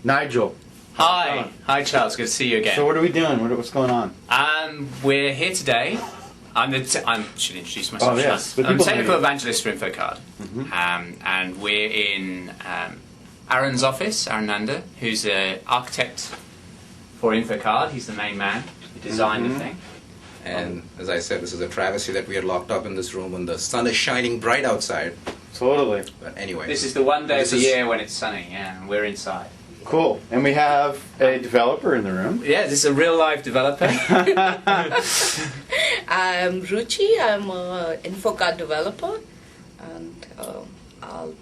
Nigel. Hi Charles, good to see you again. So what are we doing? What's going on? We're here today. I should introduce myself. Oh, yes. I'm Technical Evangelist for InfoCard. And we're in Arun's office, Arun Nanda, who's an architect for InfoCard. He's the main man who designed the thing. And as I said, this is a travesty that we are locked up in this room when the sun is shining bright outside. Totally. But anyway. This is the one day of the year when it's sunny, and we're inside. Cool. And we have a developer in the room. Yeah, this is a real live developer. I'm Ruchi. I'm an InfoCard developer, and I'll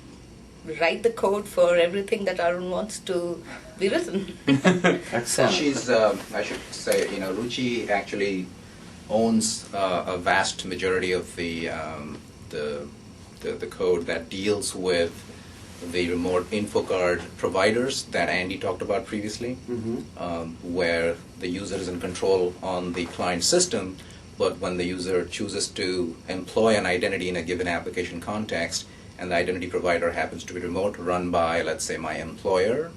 write the code for everything that Arun wants to be written. Excellent. She's, I should say, Ruchi actually owns a vast majority of the code that deals with the remote InfoCard providers that Andy talked about previously, where the user is in control on the client system, but when the user chooses to employ an identity in a given application context, and the identity provider happens to be remote, run by, let's say, my employer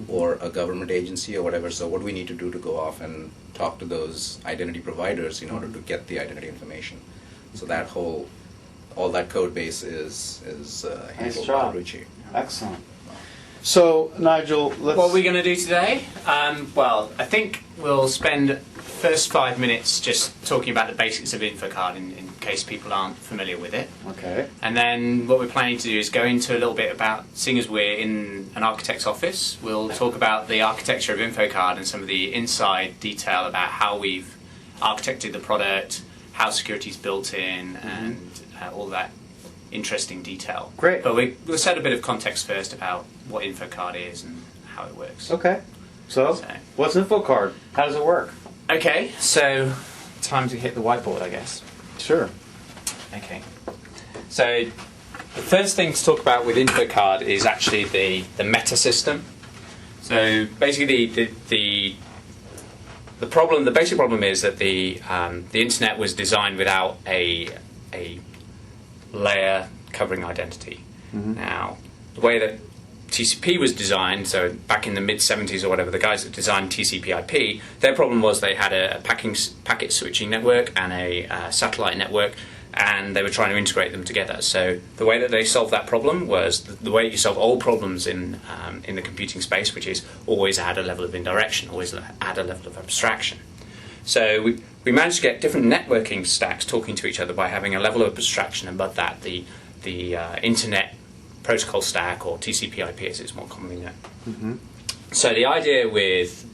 or a government agency or whatever, so what do we need to do to go off and talk to those identity providers in order to get the identity information? So that all that code base is handled by Ruchi. Excellent. So, Nigel, What are we going to do today? Well, I think we'll spend the first 5 minutes just talking about the basics of InfoCard in case people aren't familiar with it. Okay. And then what we're planning to do is go into a little bit about, seeing as we're in an architect's office, we'll talk about the architecture of InfoCard and some of the inside detail about how we've architected the product, how security's built in, and all that interesting detail. Great. But we'll set a bit of context first about what InfoCard is and how it works. Okay. So, what's InfoCard? How does it work? Okay, so time to hit the whiteboard, I guess. Sure. Okay. So the first thing to talk about with InfoCard is actually the meta system. So basically the basic problem is that the internet was designed without a layer covering identity. Now, the way that TCP was designed, so back in the mid-70s or whatever, the guys that designed TCP/IP, their problem was they had a packet switching network and a satellite network, and they were trying to integrate them together. So the way that they solved that problem was the way you solve all problems in the computing space, which is always add a level of indirection, always add a level of abstraction. So we managed to get different networking stacks talking to each other by having a level of abstraction above that, the Internet Protocol Stack, or TCP/IP as it's more commonly known. So the idea with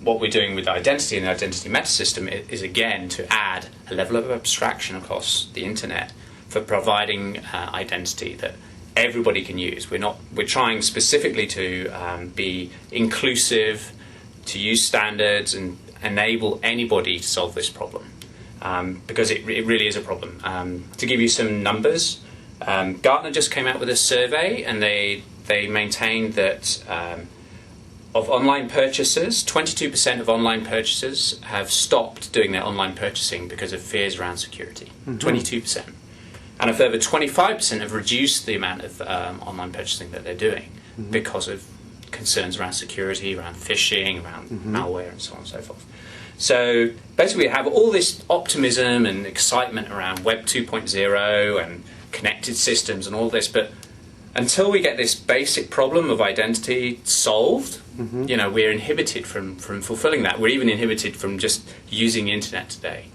what we're doing with identity and the identity meta system is again to add a level of abstraction across the Internet for providing identity that everybody can use. We're trying specifically to be inclusive, to use standards and enable anybody to solve this problem, because it really is a problem. To give you some numbers, Gartner just came out with a survey, and they maintained that of online purchases, 22% of online purchasers have stopped doing their online purchasing because of fears around security. 22%. And a further 25% have reduced the amount of online purchasing that they're doing because of concerns around security, around phishing, around malware, and so on and so forth. So basically we have all this optimism and excitement around Web 2.0 and connected systems and all this, but until we get this basic problem of identity solved, we're inhibited from fulfilling that. We're even inhibited from just using the internet today.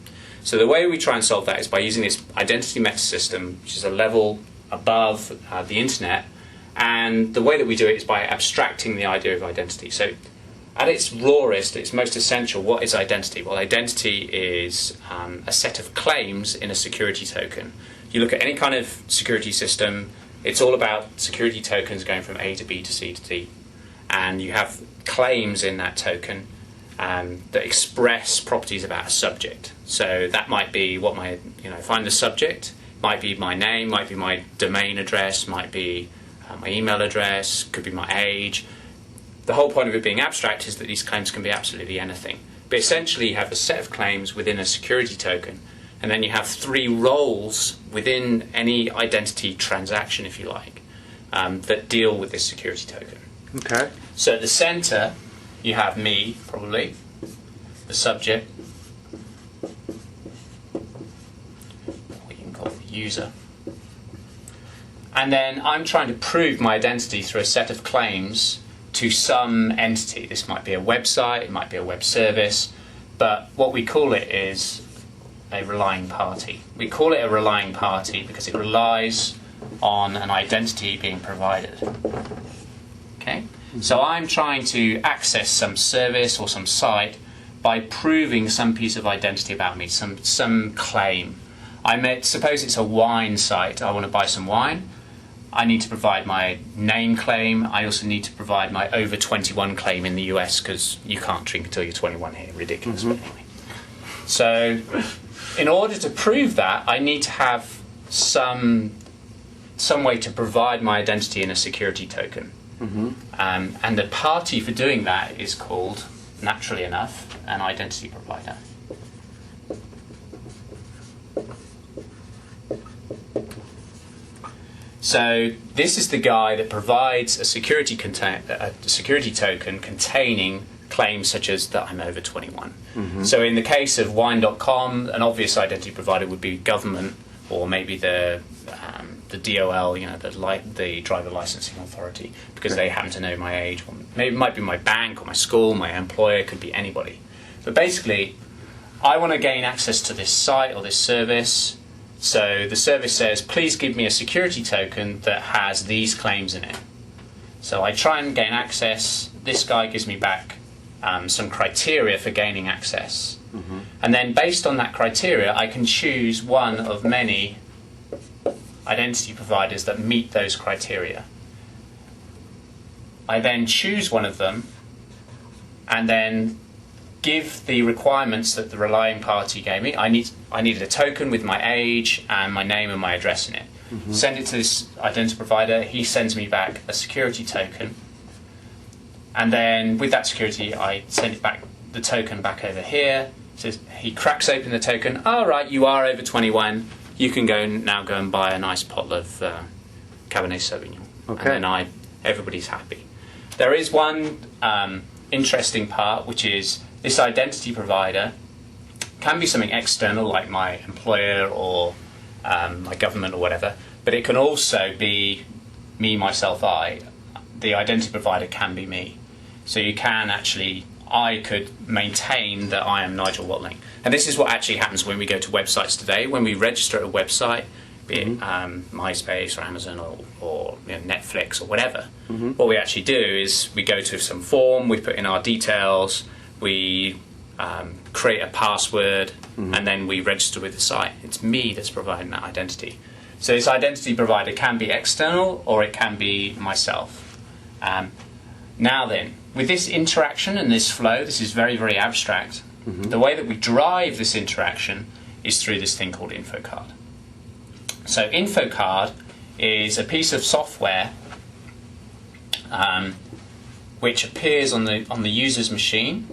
So the way we try and solve that is by using this identity meta system, which is a level above the internet, and the way that we do it is by abstracting the idea of identity. So at its rawest, its most essential, what is identity? Well, identity is a set of claims in a security token. You look at any kind of security system, it's all about security tokens going from A to B to C to D. And you have claims in that token that express properties about a subject. So that might be what find the subject, might be my name, might be my domain address, might be my email address, could be my age. The whole point of it being abstract is that these claims can be absolutely anything. But essentially you have a set of claims within a security token, and then you have three roles within any identity transaction, if you like, that deal with this security token. Okay. So at the center, you have me, probably, the subject, or you can call it the user. And then I'm trying to prove my identity through a set of claims to some entity. This might be a website, it might be a web service, but what we call it is a relying party. We call it a relying party because it relies on an identity being provided. Okay? So I'm trying to access some service or some site by proving some piece of identity about me, some claim. Suppose it's a wine site. I want to buy some wine. I need to provide my name claim. I also need to provide my over 21 claim in the US because you can't drink until you're 21 here. Ridiculous, but anyway. So in order to prove that, I need to have some way to provide my identity in a security token. And the party for doing that is called, naturally enough, an identity provider. So this is the guy that provides a security token containing claims such as that I'm over 21. So in the case of wine.com, an obvious identity provider would be government, or maybe the DOL, the driver licensing authority, because they happen to know my age. Or maybe it might be my bank or my school, my employer, could be anybody. But basically, I want to gain access to this site or this service. So the service says, please give me a security token that has these claims in it. So I try and gain access. This guy gives me back some criteria for gaining access. And then based on that criteria, I can choose one of many identity providers that meet those criteria. I then choose one of them and then give the requirements that the relying party gave me. I needed a token with my age and my name and my address in it. Send it to this identity provider. He sends me back a security token. And then with that security, I send it back, the token back over here. So he cracks open the token. All right, you are over 21. You can now go and buy a nice bottle of Cabernet Sauvignon. Okay. And then everybody's happy. There is one interesting part, which is this identity provider can be something external, like my employer or my government or whatever, but it can also be me, myself, I. The identity provider can be me. So you can I could maintain that I am Nigel Watling. And this is what actually happens when we go to websites today. When we register at a website, be it MySpace or Amazon or Netflix or whatever, what we actually do is we go to some form, we put in our details, we create a password, and then we register with the site. It's me that's providing that identity. So this identity provider can be external or it can be myself. Now then, with this interaction and this flow, this is very, very abstract. The way that we drive this interaction is through this thing called InfoCard. So InfoCard is a piece of software which appears on the user's machine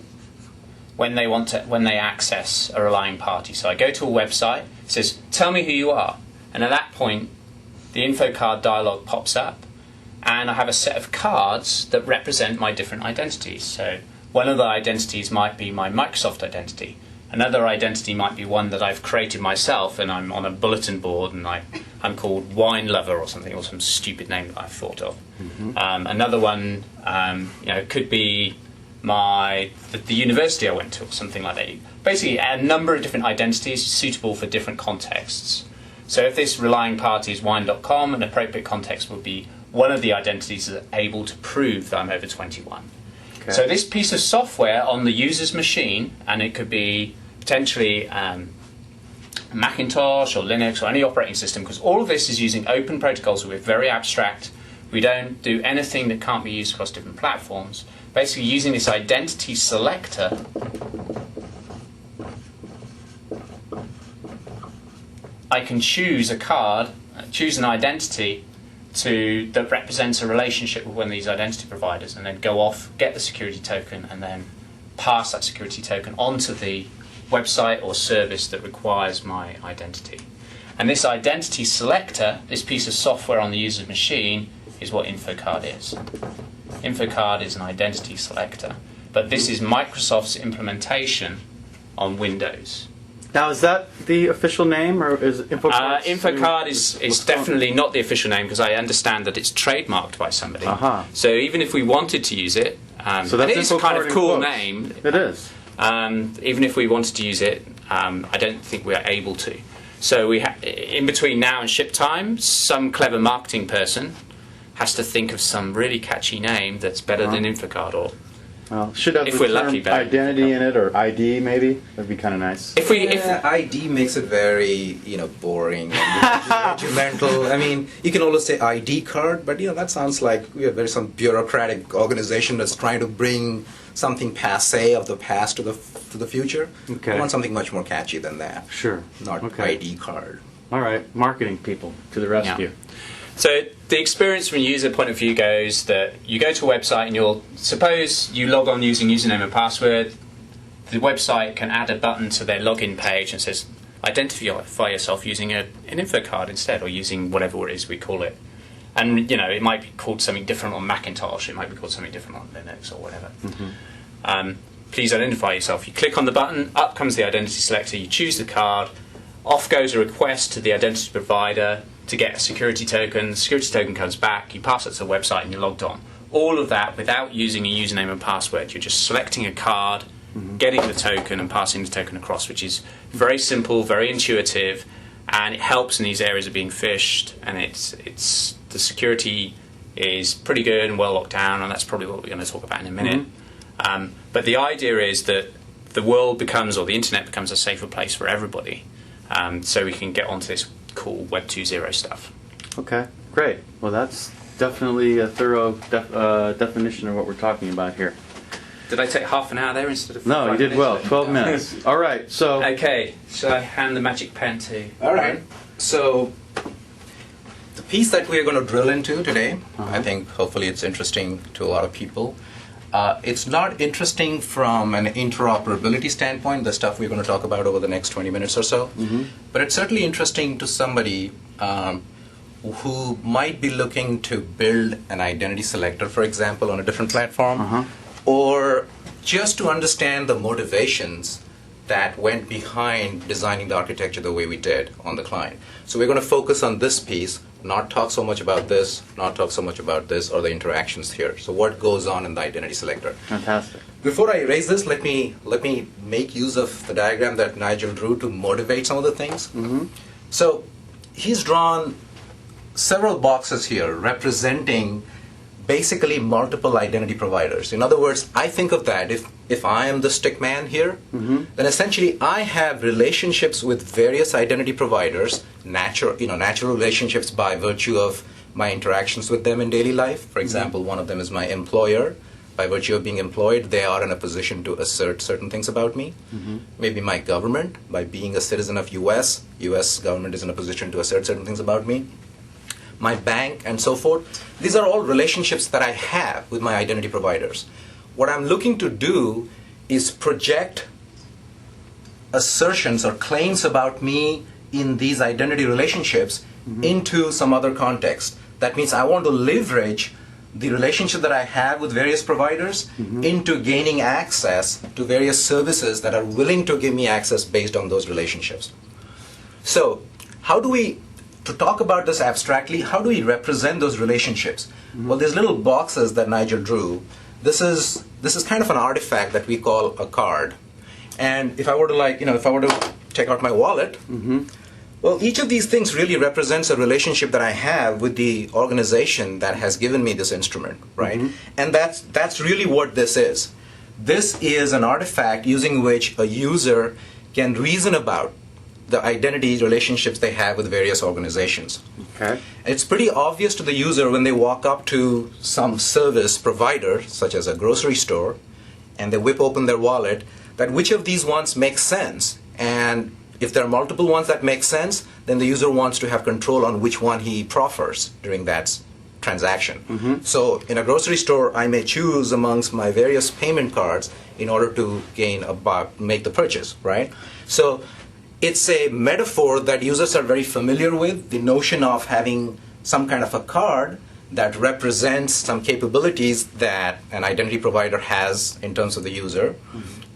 when they access a relying party. So I go to a website, it says, tell me who you are. And at that point, the InfoCard dialog pops up, and I have a set of cards that represent my different identities. So one of the identities might be my Microsoft identity. Another identity might be one that I've created myself, and I'm on a bulletin board, and I'm called Wine Lover or something, or some stupid name that I've thought of. Another one, could be the university I went to, or something like that. Basically, a number of different identities suitable for different contexts. So if this relying party is wine.com, an appropriate context would be one of the identities that are able to prove that I'm over 21. Okay. So this piece of software on the user's machine, and it could be potentially Macintosh or Linux or any operating system, because all of this is using open protocols, so we're very abstract. We don't do anything that can't be used across different platforms. Basically, using this identity selector, I can choose a card, choose an identity that represents a relationship with one of these identity providers, and then go off, get the security token, and then pass that security token onto the website or service that requires my identity. And this identity selector, this piece of software on the user's machine, is what InfoCard is. InfoCard is an identity selector, but this is Microsoft's implementation on Windows. Now, is that the official name, or is InfoCard? InfoCard is definitely not the official name, because I understand that it's trademarked by somebody. So even if we wanted to use it, so and it is a kind of cool quotes. name. It is. Even if we wanted to use it, I don't think we are able to. So in between now and ship time, some clever marketing person has to think of some really catchy name that's better than InfoCard, or should have if the we're term lucky, better. identity in it, or ID maybe. That'd be kind of nice. If ID makes it very, boring and regimental. I mean, you can always say ID card, but that sounds like we are some bureaucratic organization that's trying to bring something passé of the past to the future. Okay. I want something much more catchy than that. Sure. Not ID card. All right, marketing people to the rescue. So the experience from a user point of view goes that you go to a website and suppose you log on using username and password. The website can add a button to their login page and says, identify yourself using an InfoCard instead, or using whatever it is we call it. And it might be called something different on Macintosh, it might be called something different on Linux or whatever. Please identify yourself. You click on the button, up comes the identity selector, you choose the card, off goes a request to the identity provider to get a security token. The security token comes back, you pass it to the website and you're logged on. All of that without using a username and password. You're just selecting a card, getting the token and passing the token across, which is very simple, very intuitive, and it helps in these areas of being phished, and it's the security is pretty good and well locked down, and that's probably what we're going to talk about in a minute. But the idea is that the world becomes, or the internet becomes, a safer place for everybody, so we can get onto this cool Web 2.0 stuff. Okay, great. Well, that's definitely a thorough definition of what we're talking about here. Did I take half an hour there instead of No, 5 you did minutes? well. 12 minutes. All right, so... Okay, shall I hand the magic pen to... All right. So the piece that we're going to drill into today, I think hopefully it's interesting to a lot of people. It's not interesting from an interoperability standpoint, the stuff we're going to talk about over the next 20 minutes or so, but it's certainly interesting to somebody who might be looking to build an identity selector, for example, on a different platform, or just to understand the motivations that went behind designing the architecture the way we did on the client. So we're going to focus on this piece, not talk so much about this, not talk so much about this, or the interactions here. So what goes on in the identity selector. Fantastic. Before I erase this, let me make use of the diagram that Nigel drew to motivate some of the things. So he's drawn several boxes here representing basically multiple identity providers. In other words, I think of that, if I am the stick man here, then essentially I have relationships with various identity providers, natural relationships by virtue of my interactions with them in daily life. For example, one of them is my employer. By virtue of being employed, they are in a position to assert certain things about me. Maybe my government, by being a citizen of US government is in a position to assert certain things about me. My bank, and so forth. These are all relationships that I have with my identity providers. What I'm looking to do is project assertions or claims about me in these identity relationships into some other context. That means I want to leverage the relationship that I have with various providers into gaining access to various services that are willing to give me access based on those relationships. So, to talk about this abstractly, how do we represent those relationships? Well, these little boxes that Nigel drew, this is kind of an artifact that we call a card. And if I were to take out my wallet, well, each of these things really represents a relationship that I have with the organization that has given me this instrument, right? And that's really what this is. This is an artifact using which a user can reason about the identity relationships they have with various organizations. Okay. It's pretty obvious to the user when they walk up to some service provider, such as a grocery store, and they whip open their wallet, that which of these ones makes sense. And if there are multiple ones that make sense, then the user wants to have control on which one he proffers during that transaction. So in a grocery store, I may choose amongst my various payment cards in order to make the purchase, right? So it's a metaphor that users are very familiar with, the notion of having some kind of a card that represents some capabilities that an identity provider has in terms of the user,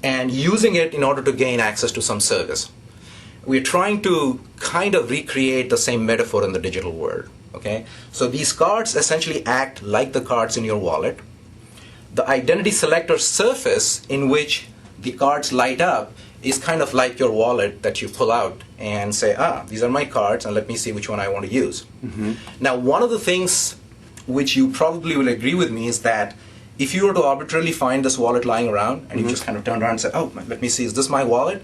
and using it in order to gain access to some service. We're trying to kind of recreate the same metaphor in the digital world. Okay? So these cards essentially act like the cards in your wallet. The identity selector surface in which the cards light up is kind of like your wallet that you pull out and say, these are my cards, and let me see which one I want to use. Now, one of the things which you probably will agree with me is that if you were to arbitrarily find this wallet lying around, and you just kind of turn around and say, let me see, is this my wallet?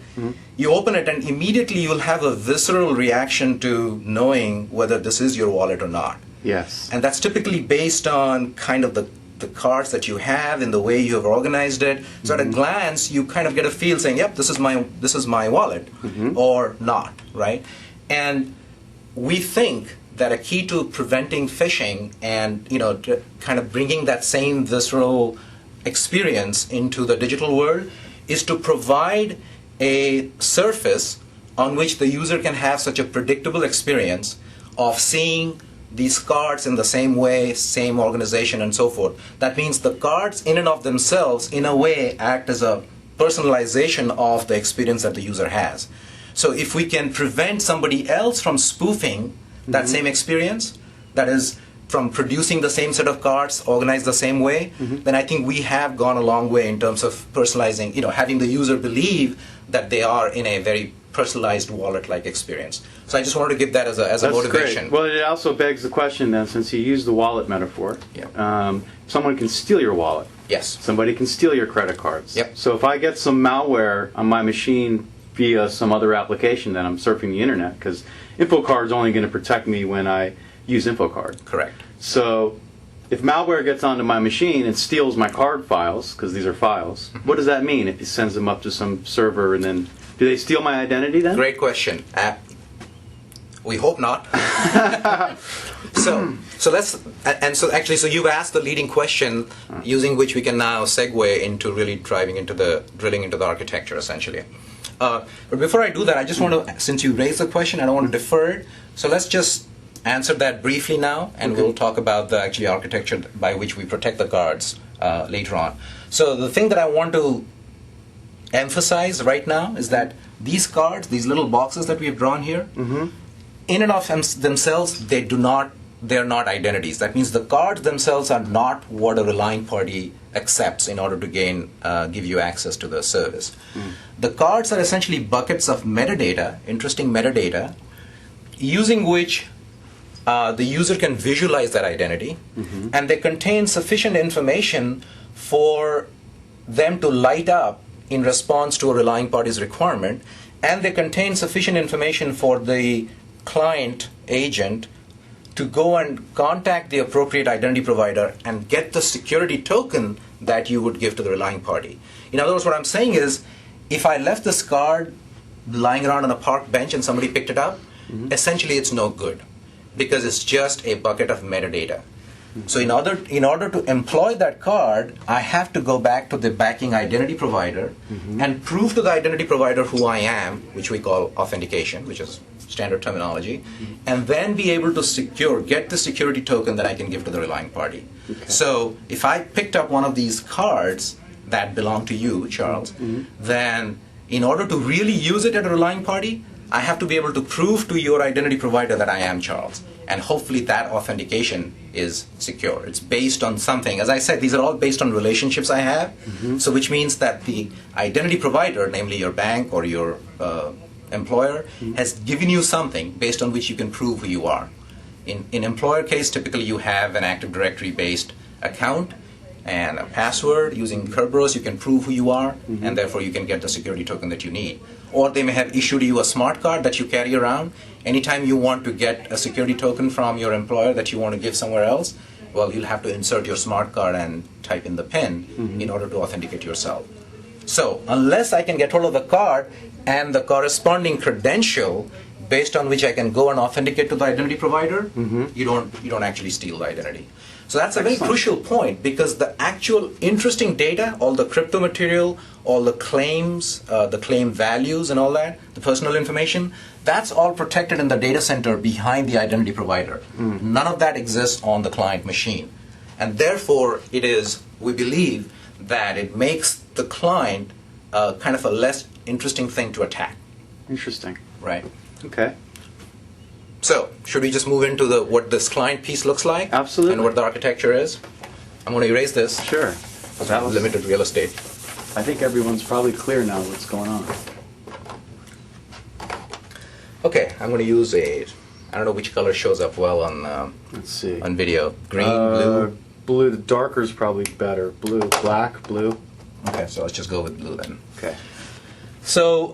You open it, and immediately you'll have a visceral reaction to knowing whether this is your wallet or not. Yes. And that's typically based on kind of the cards that you have and the way you have organized it. So at a glance, you kind of get a feel saying, yep, this is my wallet, or not, right? And we think that a key to preventing phishing and to kind of bringing that same visceral experience into the digital world is to provide a surface on which the user can have such a predictable experience of seeing these cards in the same way, same organization, and so forth. That means the cards in and of themselves, in a way, act as a personalization of the experience that the user has. So if we can prevent somebody else from spoofing that same experience, that is, from producing the same set of cards, organized the same way, then I think we have gone a long way in terms of personalizing, having the user believe that they are in a very personalized wallet-like experience. So I just wanted to give that as a motivation. Great. Well, it also begs the question then, since you use the wallet metaphor, someone can steal your wallet. Yes. Somebody can steal your credit cards. Yep. So if I get some malware on my machine via some other application, then I'm surfing the internet, because InfoCard is only going to protect me when I use InfoCard. Correct. So if malware gets onto my machine and steals my card files, because these are files, what does that mean if it sends them up to some server and then... Do they steal my identity then? Great question. We hope not. So you've asked the leading question, using which we can now segue into really drilling into the architecture, essentially. But before I do that, I just want to, since you raised the question, I don't want to defer it. So let's just answer that briefly now, and we'll talk about the actually architecture by which we protect the cards later on. So the thing that I want to emphasize right now is that these cards, these little boxes that we have drawn here, in and of themselves, they're not identities. That means the cards themselves are not what a relying party accepts in order to give you access to the service. The cards are essentially buckets of metadata, interesting metadata, using which the user can visualize that identity, and they contain sufficient information for them to light up in response to a relying party's requirement, and they contain sufficient information for the client agent to go and contact the appropriate identity provider and get the security token that you would give to the relying party. In other words, what I'm saying is, if I left this card lying around on a park bench and somebody picked it up, essentially it's no good, because it's just a bucket of metadata. So in order to employ that card, I have to go back to the backing identity provider and prove to the identity provider who I am, which we call authentication, which is standard terminology, and then be able to get the security token that I can give to the relying party. Okay. So if I picked up one of these cards that belong to you, Charles, then in order to really use it at a relying party, I have to be able to prove to your identity provider that I am Charles. And hopefully that authentication is secure. It's based on something. As I said, these are all based on relationships I have. So which means that the identity provider, namely your bank or your employer, has given you something based on which you can prove who you are. In employer case, typically you have an Active Directory based account and a password. Using Kerberos, you can prove who you are, and therefore you can get the security token that you need. Or they may have issued you a smart card that you carry around. Anytime you want to get a security token from your employer that you want to give somewhere else, well, you'll have to insert your smart card and type in the PIN in order to authenticate yourself. So unless I can get hold of the card and the corresponding credential based on which I can go and authenticate to the identity provider, you don't actually steal the identity. So that's a very crucial point, because the actual interesting data, all the crypto material, all the claims, the claim values and all that, the personal information, that's all protected in the data center behind the identity provider. None of that exists on the client machine. And therefore, we believe that it makes the client kind of a less interesting thing to attack. Interesting. Right. Okay. So, should we just move into what this client piece looks like? Absolutely. And what the architecture is? I'm going to erase this. Sure. That was, Limited real estate. I think everyone's probably clear now what's going on. Okay, I'm going to use I don't know which color shows up well on Let's see. on video. Green, blue. Blue. The darker is probably better. Blue, black, blue. Okay, so let's just go with blue then. Okay. So,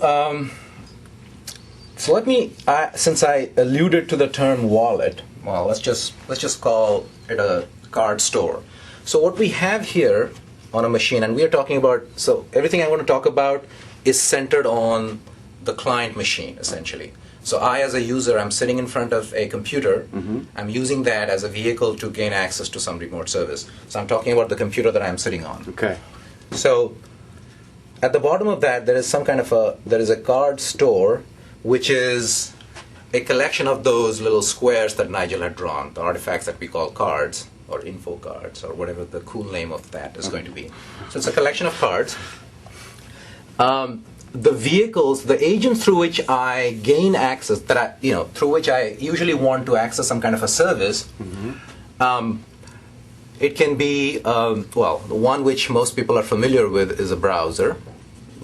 so let me, since I alluded to the term wallet, well, let's just call it a card store. So what we have here on a machine, and we are talking about, so everything I want to talk about is centered on the client machine, essentially. So I, as a user, I'm sitting in front of a computer. I'm using that as a vehicle to gain access to some remote service. So I'm talking about the computer that I'm sitting on. Okay. So at the bottom of that, there is a card store, which is a collection of those little squares that Nigel had drawn, the artifacts that we call cards, or info cards, or whatever the cool name of that is going to be. So it's a collection of cards. The vehicles, the agents through which I gain access, through which I usually want to access some kind of a service, it can be, the one which most people are familiar with is a browser,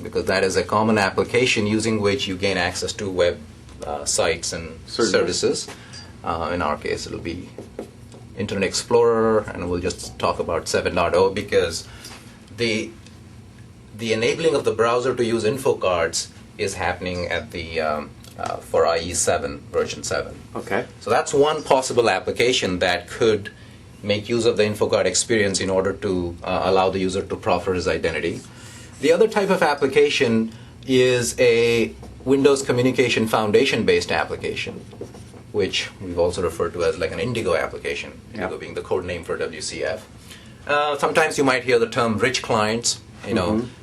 because that is a common application using which you gain access to web sites and services. In our case, it'll be Internet Explorer, and we'll just talk about 7.0 because the enabling of the browser to use InfoCards is happening at for IE 7, version 7. Okay. So that's one possible application that could make use of the InfoCard experience in order to allow the user to proffer his identity. The other type of application is a Windows Communication Foundation-based application, which we've also referred to as like an Indigo application, Indigo being the code name for WCF. Sometimes you might hear the term rich clients,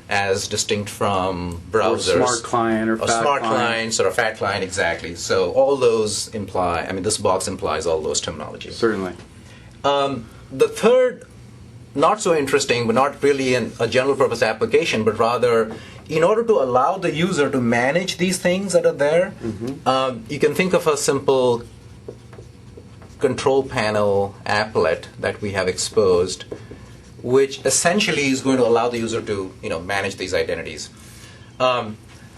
as distinct from browsers. Or smart client or fat smart client. clients or a fat client, exactly. So all those imply, this box implies all those terminologies. Certainly. The third, not so interesting, but not really a general purpose application, but rather in order to allow the user to manage these things that are there, you can think of a simple control panel applet that we have exposed, which essentially is going to allow the user to manage these identities.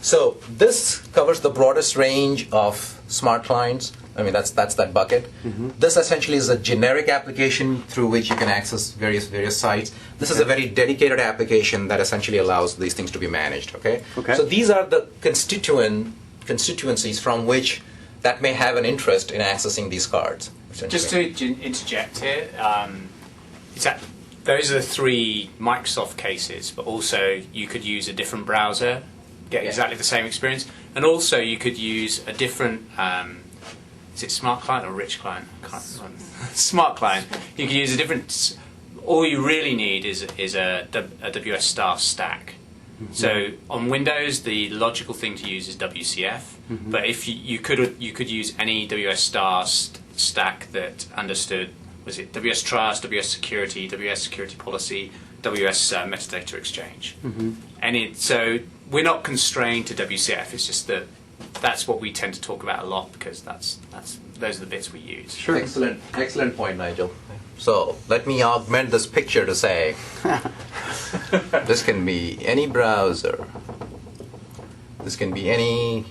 So this covers the broadest range of smart clients. That's that bucket. This essentially is a generic application through which you can access various sites. This is a very dedicated application that essentially allows these things to be managed. Okay. So these are the constituencies from which that may have an interest in accessing these cards. Just to interject here, those are the three Microsoft cases, but also you could use a different browser, get exactly the same experience, and also you could use a different. Is it smart client or rich client? Smart client. You can use a different. All you really need is a AWS star stack. So on Windows, the logical thing to use is WCF. But if you could use any AWS star stack that understood, was it WS Trust, WS Security, WS Security Policy, WS Metadata Exchange. So we're not constrained to WCF. It's just that. That's what we tend to talk about a lot because those are the bits we use. Sure. Excellent point, Nigel. So let me augment this picture to say this can be any browser. This can be any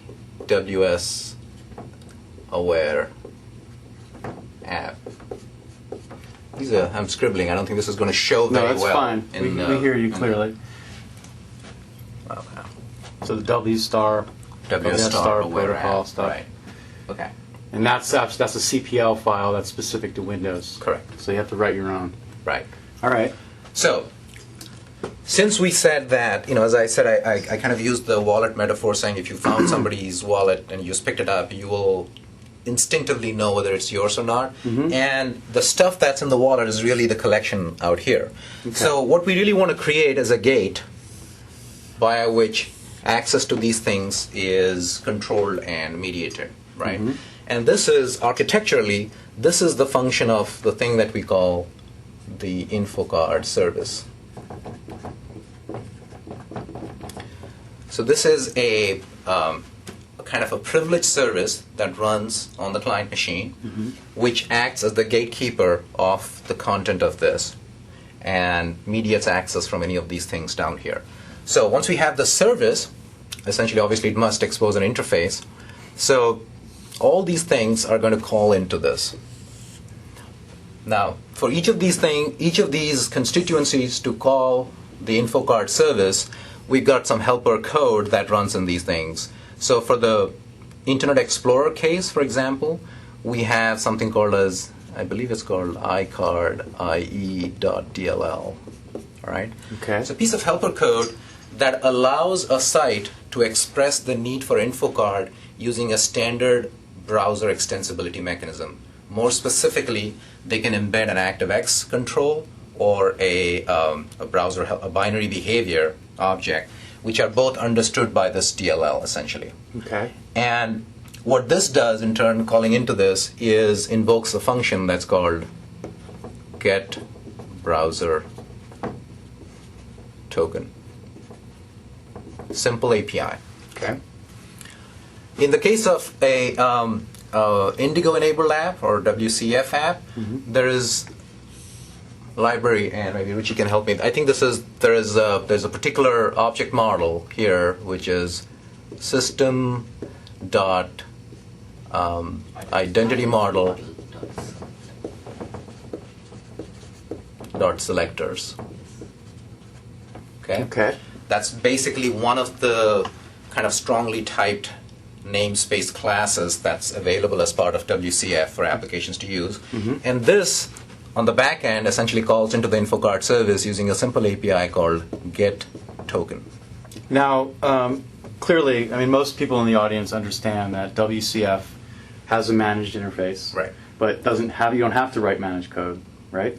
WS aware app. I'm scribbling. I don't think this is going to show very well. No, that's fine. We hear you clearly. So the W star protocol stuff. Right. Okay. And that's a CPL file that's specific to Windows. Correct. So you have to write your own. Right. All right. So, since we said that, as I said, I kind of used the wallet metaphor, saying if you found somebody's wallet and you just picked it up, you will instinctively know whether it's yours or not. And the stuff that's in the wallet is really the collection out here. Okay. So what we really want to create is a gate via which access to these things is controlled and mediated, right? And this is, architecturally, this is the function of the thing that we call the InfoCard service. So this is a kind of a privileged service that runs on the client machine, which acts as the gatekeeper of the content of this and mediates access from any of these things down here. So once we have the service, essentially, obviously, it must expose an interface. So all these things are going to call into this. Now, for each of these constituencies to call the InfoCard service, we've got some helper code that runs in these things. So for the Internet Explorer case, for example, we have something called as, I believe it's called iCard IE.dll. All right? Okay. It's a piece of helper code that allows a site to express the need for InfoCard using a standard browser extensibility mechanism. More specifically, they can embed an ActiveX control or a binary behavior object, which are both understood by this DLL, essentially. Okay. And what this does, in turn, calling into this, is invokes a function that's called get browser token. Simple API. Okay. In the case of a Indigo enabled app or WCF app, there is library, and maybe Ruchi can help me. I think there's a particular object model here, which is system dot identity model dot selectors. Okay. That's basically one of the kind of strongly typed namespace classes that's available as part of WCF for applications to use. And this, on the back end, essentially calls into the InfoCard service using a simple API called get token. Now, clearly, I mean, most people in the audience understand that WCF has a managed interface, Right. but you don't have to write managed code, right?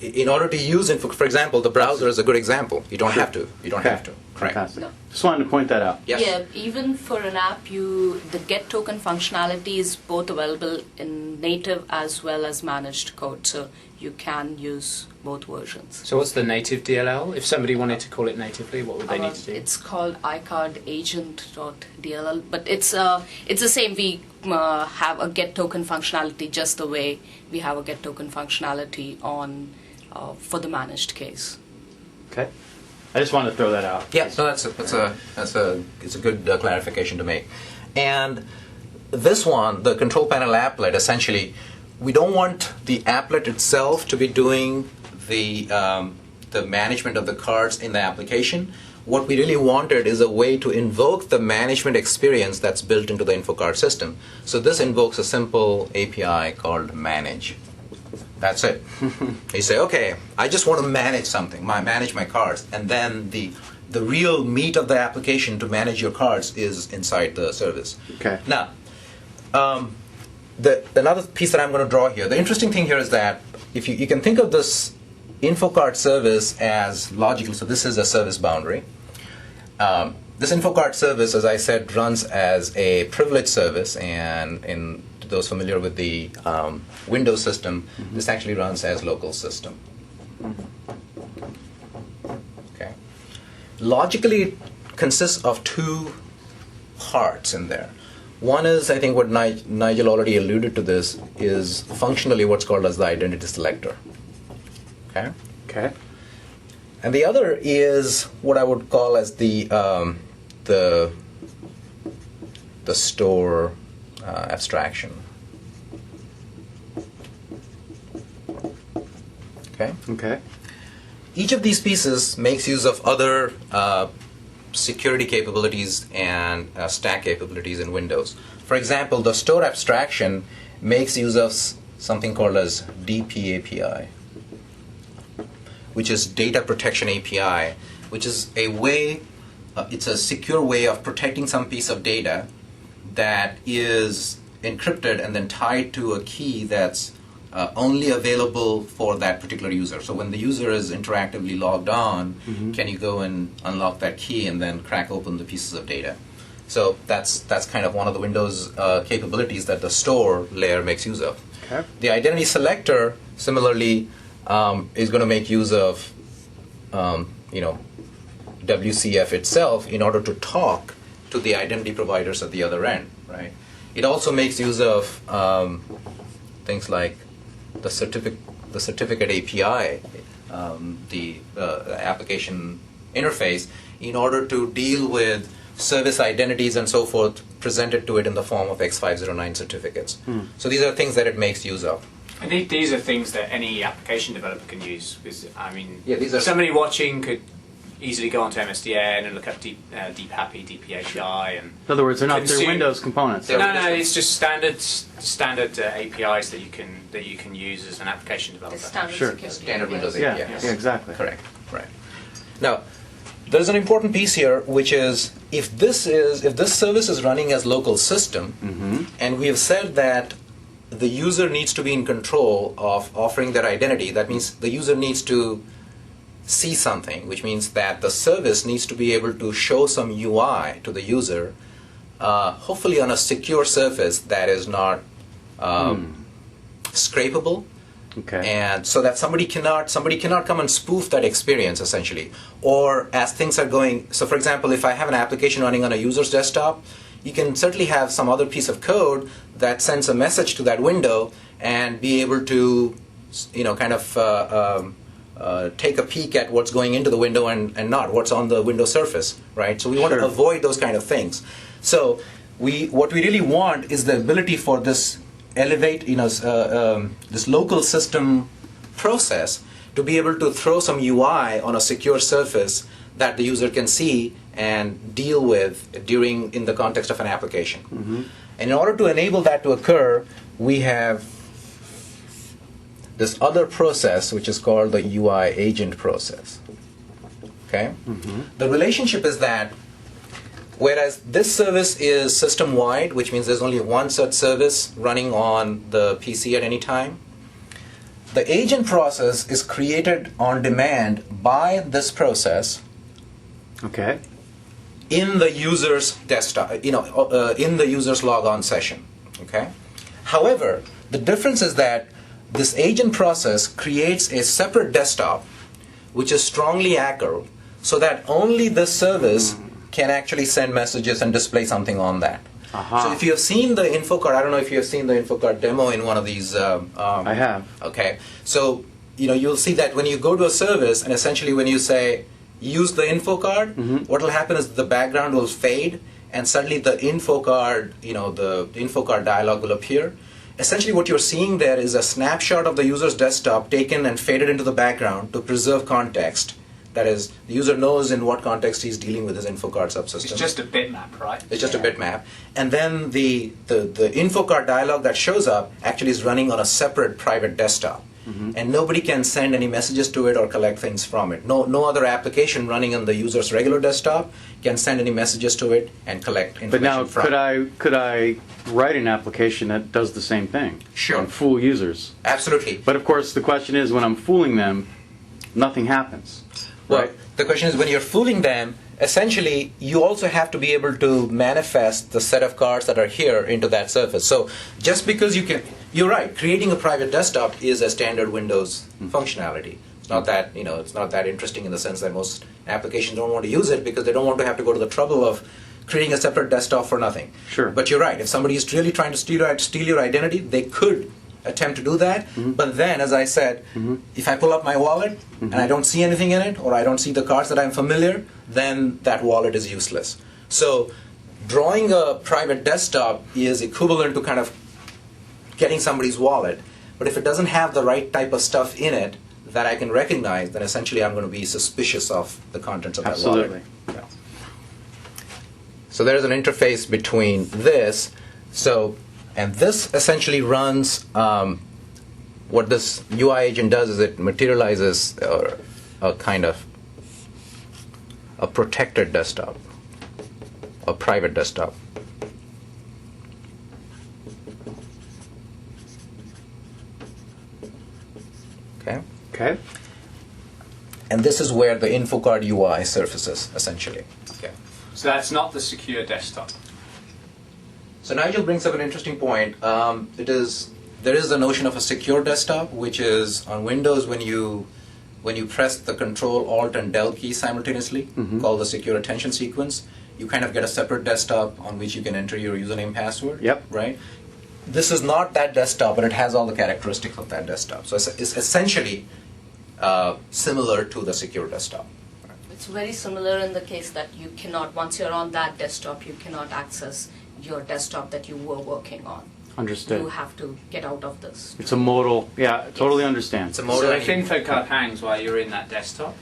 In order to use for example, the browser is a good example. You don't have to. You don't have to. Correct. Fantastic. No. Just wanted to point that out. Yes. Yeah, even for an app, the get token functionality is both available in native as well as managed code, so you can use both versions. So what's the native DLL? If somebody wanted to call it natively, what would they need to do? It's called iCard agent.dll, but it's the same. We have a get token functionality just the way we have a get token functionality on for the managed case. Okay. I just wanted to throw that out. Yeah, so it's a good clarification to make. And this one, the control panel applet, essentially, we don't want the applet itself to be doing the management of the cards in the application. What we really wanted is a way to invoke the management experience that's built into the InfoCard system. So this invokes a simple API called manage. That's it. You say, okay, I just want to manage something, manage my cards, and then the real meat of the application to manage your cards is inside the service. Okay. Now, another piece that I'm going to draw here, the interesting thing here is that if you can think of this InfoCard service as logical, so this is a service boundary. This InfoCard service, as I said, runs as a privileged service, and in those familiar with the Windows system, this actually runs as local system. Okay. Logically, it consists of two parts in there. One is, I think what Nigel already alluded to this, is functionally what's called as the identity selector. Okay? Okay. And the other is what I would call as the store abstraction. Okay? Okay. Each of these pieces makes use of other security capabilities and stack capabilities in Windows. For example, the store abstraction makes use of something called as DP-API, which is Data Protection API, which is a way, it's a secure way of protecting some piece of data that is encrypted and then tied to a key that's only available for that particular user. So when the user is interactively logged on, can you go and unlock that key and then crack open the pieces of data? So that's kind of one of the Windows capabilities that the store layer makes use of. Okay. The identity selector, similarly, is going to make use of WCF itself in order to talk to the identity providers at the other end, right? It also makes use of things like the certificate API, the application interface, in order to deal with service identities and so forth presented to it in the form of X509 certificates. So these are things that it makes use of. And these are things that any application developer can use. Because, I mean, Yeah, these are- somebody watching could easily go onto MSDN and look up DPAPI, DPAPI, and In other words, they're not consume- they're Windows components. They're- No, it's just standard APIs that you can use as an application The developer. standard Sure. security. Standard Windows Yeah, APIs. yeah, exactly. Correct. Right. Now, there's an important piece here, which is if this service is running as local system, and we have said that the user needs to be in control of offering their identity, that means the user needs to see something, which means that the service needs to be able to show some UI to the user, hopefully on a secure surface that is not scrapable. Okay. And so that somebody cannot come and spoof that experience, essentially. Or as things are going, so for example, if I have an application running on a user's desktop, you can certainly have some other piece of code that sends a message to that window and be able to, kind of take a peek at what's going into the window and not what's on the window surface, right? So we want to Sure. avoid those kind of things. So what we really want is the ability for this this local system process to be able to throw some UI on a secure surface that the user can see and deal with in the context of an application. And in order to enable that to occur, we have this other process which is called the UI agent process. Okay? The relationship is that whereas this service is system-wide, which means there's only one such service running on the PC at any time, the agent process is created on demand by this process Okay. in the user's desktop, in the user's logon session. Okay. However, the difference is that this agent process creates a separate desktop, which is strongly accurate, so that only this service can actually send messages and display something on that. Aha. So if you have seen the InfoCard, I don't know if you have seen the InfoCard demo in one of these. I have. Okay, so you'll see that when you go to a service and essentially when you say use the InfoCard, what will happen is the background will fade and suddenly the InfoCard, the InfoCard dialog will appear. Essentially what you're seeing there is a snapshot of the user's desktop taken and faded into the background to preserve context. That is, the user knows in what context he's dealing with his InfoCard subsystem. It's just a bitmap, right? It's just a bitmap. And then the InfoCard dialog that shows up actually is running on a separate private desktop. And nobody can send any messages to it or collect things from it. No other application running on the user's regular desktop can send any messages to it and collect information But now, from it. could I write an application that does the same thing? Sure. And fool users. Absolutely. But of course, the question is, when I'm fooling them, nothing happens. Well, Right? the question is when you're fooling them, essentially you also have to be able to manifest the set of cards that are here into that surface. So just because you're right, creating a private desktop is a standard Windows functionality. It's not that, it's not that interesting in the sense that most applications don't want to use it because they don't want to have to go to the trouble of creating a separate desktop for nothing. Sure. But you're right, if somebody is really trying to steal your identity, they could attempt to do that, but then, as I said, if I pull up my wallet and I don't see anything in it, or I don't see the cards that I'm familiar, then that wallet is useless. So drawing a private desktop is equivalent to kind of getting somebody's wallet, but if it doesn't have the right type of stuff in it that I can recognize, then essentially I'm going to be suspicious of the contents of that wallet. Absolutely. Yeah. So there's an interface between this. And this essentially runs, what this UI agent does is it materializes a kind of a protected desktop, a private desktop. And this is where the InfoCard UI surfaces, essentially. Okay. So that's not the secure desktop. So Nigel brings up an interesting point. There is the notion of a secure desktop, which is on Windows when you press the Control, Alt, and Del key simultaneously, called the secure attention sequence. You kind of get a separate desktop on which you can enter your username, password. Yep. Right. This is not that desktop, but it has all the characteristics of that desktop. So it's essentially similar to the secure desktop. It's very similar in the case that you cannot, once you're on that desktop, you cannot access your desktop that you were working on. Understood. You have to get out of this. It's a modal. Yeah, totally understand. It's a So modal. if InfoCard hangs while you're in that desktop,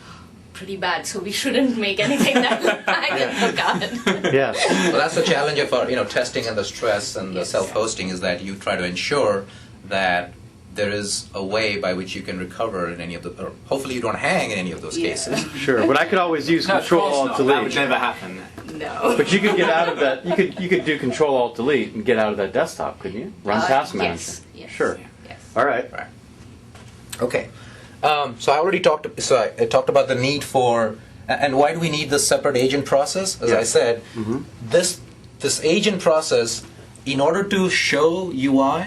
Pretty bad, so we shouldn't make anything that will hang in the card. Yes. Well, that's the challenge of our, testing and the stress and the Yes. self-hosting is that you try to ensure that there is a way by which you can recover in any of the, or hopefully you don't hang in any of those Yeah. cases. Sure, but I could always use no, of Control course Alt not. Delete. That would never happen. No. But you could get out of that. You could do Control Alt Delete and get out of that desktop, couldn't you? Run Task Manager. Yes. Yes. Sure. Yes. All right. Right. Okay. So I already talked. So I talked about the need for, and why do we need this separate agent process? As I Yes. said, this agent process, in order to show UI,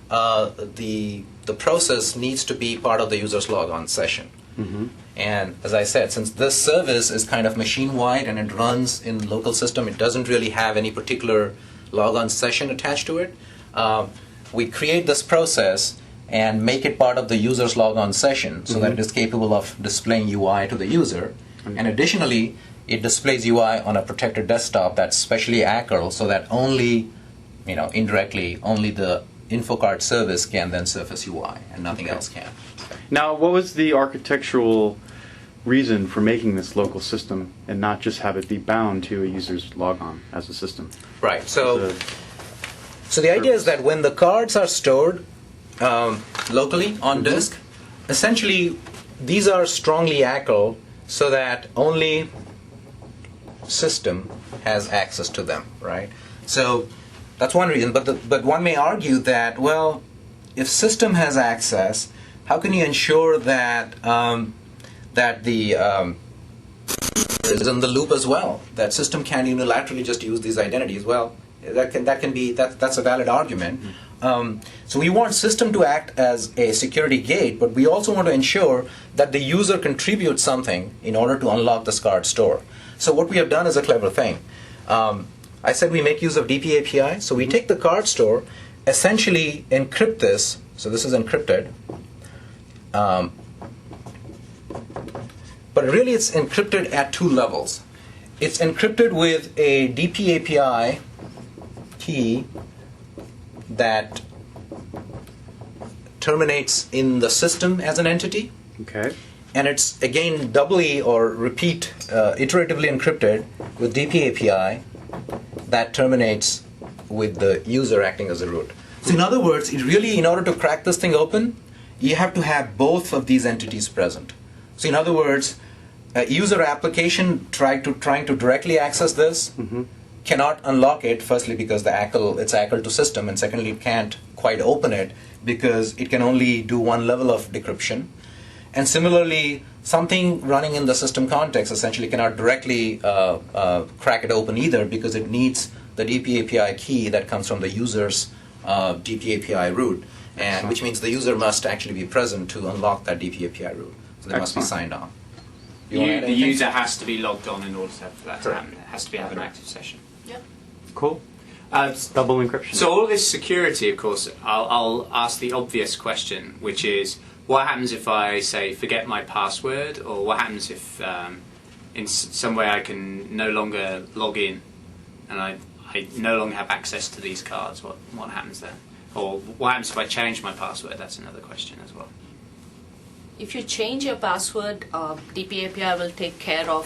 the process needs to be part of the user's logon session. And as I said, since this service is kind of machine-wide and it runs in local system, it doesn't really have any particular logon session attached to it. We create this process and make it part of the user's logon session so that it is capable of displaying UI to the user. And additionally, it displays UI on a protected desktop that's specially ACL so that only, indirectly, only the InfoCard service can then surface UI and nothing else can. Now, what was the architectural reason for making this local system and not just have it be bound to a user's logon as a system? Right. As So a- the idea is that when the cards are stored locally on disk, essentially these are strongly ACL so that only system has access to them, right? So that's one reason. But one may argue that, well, if system has access, how can you ensure that that the is in the loop as well? That system can unilaterally just use these identities. Well, that's a valid argument. So we want system to act as a security gate, but we also want to ensure that the user contributes something in order to unlock this card store. So what we have done is a clever thing. I said we make use of DP API. So we take the card store, essentially encrypt this. So this is encrypted. But really it's encrypted at two levels. It's encrypted with a DP API key that terminates in the system as an entity. Okay. And it's again doubly or repeat iteratively encrypted with DP API that terminates with the user acting as a root. So in other words, it really, in order to crack this thing open, you have to have both of these entities present. So in other words, a user application trying to directly access this cannot unlock it, firstly because it's ACL to system, and secondly it can't quite open it because it can only do one level of decryption. And similarly, something running in the system context essentially cannot directly crack it open either because it needs the DP API key that comes from the user's DP API root, and which means the user must actually be present to unlock that DP API root. So they must be signed on. You wanna add The anything? user has to be logged on in order for that to happen. It has to have an active session. Yep. Cool. It's double encryption. So all this security, of course, I'll ask the obvious question, which is, what happens if I say forget my password, or what happens if in some way I can no longer log in and I no longer have access to these cards? What happens then? Or what happens if I change my password? That's another question as well. If you change your password, DP API will take care of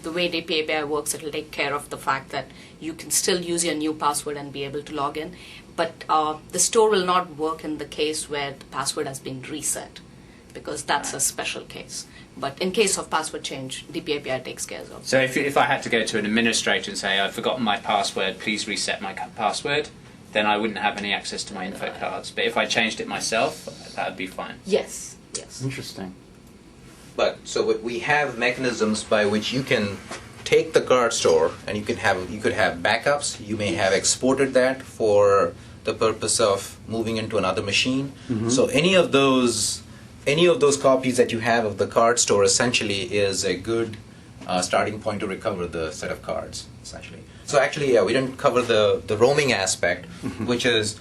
the way DP API works. It will take care of the fact that you can still use your new password and be able to log in. But the store will not work in the case where the password has been reset, because that's a special case. But in case of password change, DP API takes care of it. So if I had to go to an administrator and say, I've forgotten my password, please reset my password, then I wouldn't have any access to my info cards. But if I changed it myself, that would be fine. Yes. Yes. Interesting. But so we have mechanisms by which you can take the card store and you could have backups. You may have exported that for the purpose of moving into another machine. So any of those copies that you have of the card store essentially is a good starting point to recover the set of cards, essentially. So actually, yeah, we didn't cover the roaming aspect, which is,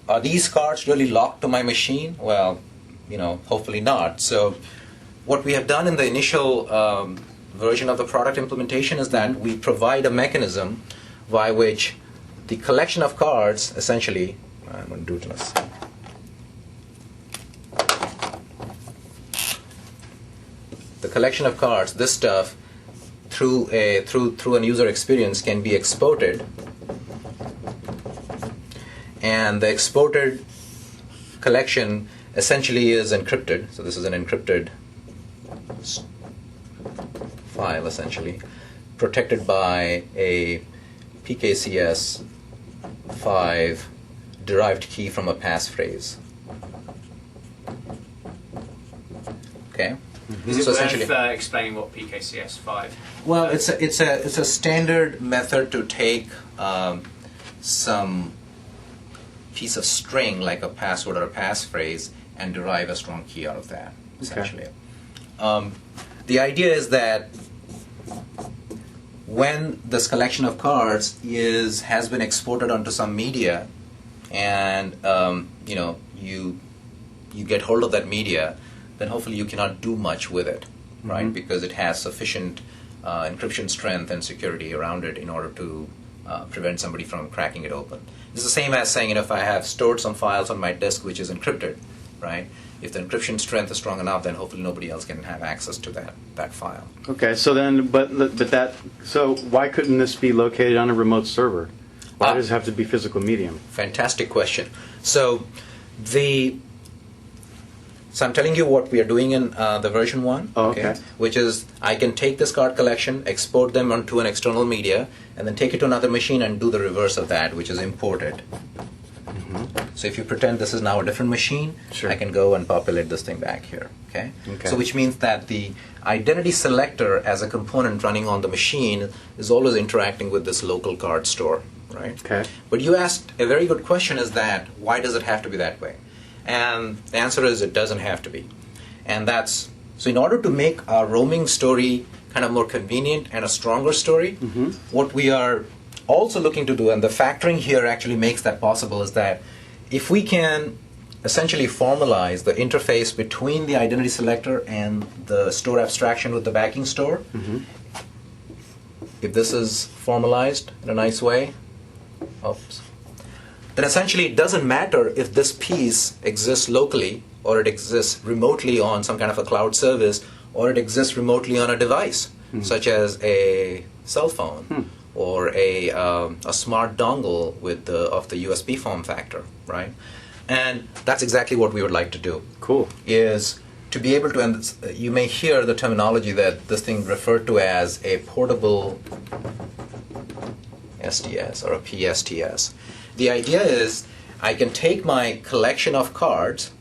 are these cards really locked to my machine? Well, hopefully not. So what we have done in the initial version of the product implementation is that we provide a mechanism by which the collection of cards, essentially, I'm going to do it in a second. The collection of cards, this stuff, through an user experience can be exported, and the exported collection essentially is encrypted. So this is an encrypted file, essentially, protected by a PKCS 5 derived key from a passphrase. Okay. Is it So worth essentially, explaining what PKCS 5? well, it's a standard method to take some piece of string like a password or a passphrase and derive a strong key out of that, essentially. The idea is that when this collection of cards has been exported onto some media, and you get hold of that media, then hopefully you cannot do much with it, right? Because it has sufficient encryption strength and security around it in order to prevent somebody from cracking it open. It's the same as saying, if I have stored some files on my disk which is encrypted, right? If the encryption strength is strong enough, then hopefully nobody else can have access to that file. Okay, so then, so why couldn't this be located on a remote server? Why does it have to be physical medium? Fantastic question. So I'm telling you what we are doing in the version 1, okay. Which is I can take this card collection, export them onto an external media, and then take it to another machine and do the reverse of that, which is import it. So if you pretend this is now a different machine, Sure. I can go and populate this thing back here. Okay? Okay. So which means that the identity selector as a component running on the machine is always interacting with this local card store, right? Okay. But you asked a very good question, is that why does it have to be that way? And the answer is it doesn't have to be. And so in order to make our roaming story kind of more convenient and a stronger story, what we are also looking to do, and the factoring here actually makes that possible, is that if we can essentially formalize the interface between the identity selector and the store abstraction with the backing store, if this is formalized in a nice way, then essentially it doesn't matter if this piece exists locally or it exists remotely on some kind of a cloud service or it exists remotely on a device, such as a cell phone or a smart dongle of the USB form factor, right? And that's exactly what we would like to do. Cool. Is to be able to, and you may hear the terminology that this thing referred to as a portable STS or a PSTS. The idea is I can take my collection of cards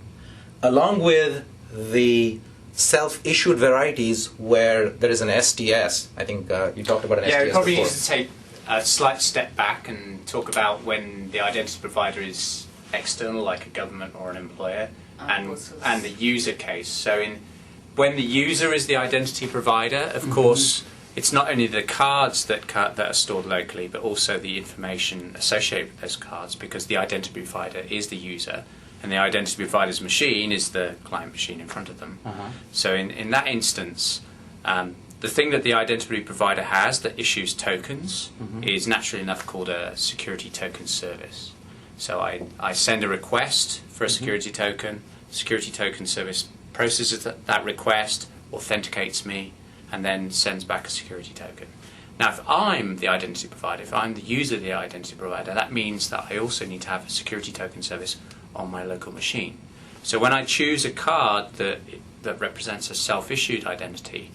along with the self-issued varieties where there is an STS. I think you talked about an STS Yeah, we probably before. need to take a slight step back and talk about when the identity provider is external, like a government or an employer, and the user case. So when the user is the identity provider, of course, it's not only the cards that are stored locally, but also the information associated with those cards, because the identity provider is the user, and the identity provider's machine is the client machine in front of them. So in that instance, the thing that the identity provider has that issues tokens is naturally enough called a security token service. So I send a request for a security token. The security token service processes that request, authenticates me, and then sends back a security token. Now, if I'm the identity provider, if I'm the user of the identity provider, that means that I also need to have a security token service on my local machine. So when I choose a card that represents a self-issued identity,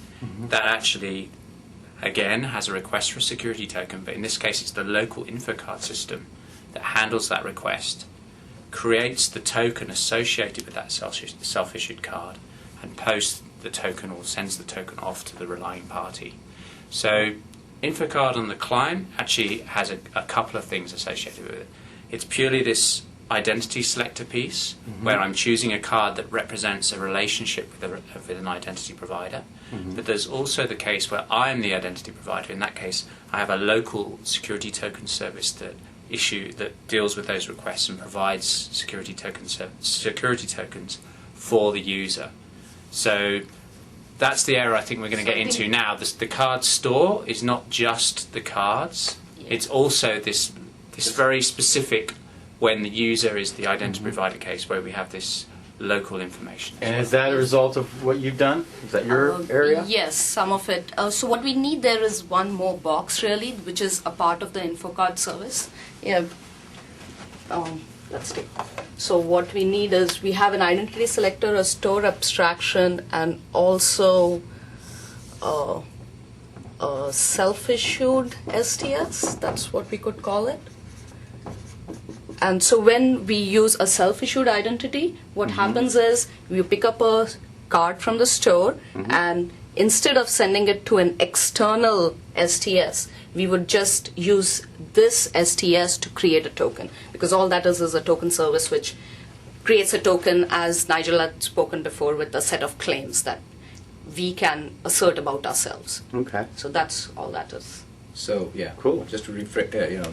that actually, again, has a request for a security token, but in this case it's the local InfoCard system that handles that request, creates the token associated with that self-issued card, and posts the token or sends the token off to the relying party. So InfoCard on the client actually has a couple of things associated with it. It's purely this identity selector piece where I'm choosing a card that represents a relationship with an identity provider. But there's also the case where I'm the identity provider. In that case, I have a local security token service that deals with those requests and provides security tokens for the user. So that's the area I think we're going to get into now. The card store is not just the cards. Yeah. It's also this very specific when the user is the identity provider case where we have this local information. And is that a result of what you've done? Is that your area? Yes, some of it. So what we need there is one more box really, which is a part of the InfoCard service. Yeah. Let's take. So what we need is we have an identity selector, a store abstraction, and also a self-issued STS. That's what we could call it. And so when we use a self-issued identity, what happens is we pick up a card from the store, and instead of sending it to an external STS, we would just use this STS to create a token, because all that is a token service which creates a token, as Nigel had spoken before, with a set of claims that we can assert about ourselves. Okay. So that's all that is. So yeah, Cool. Just to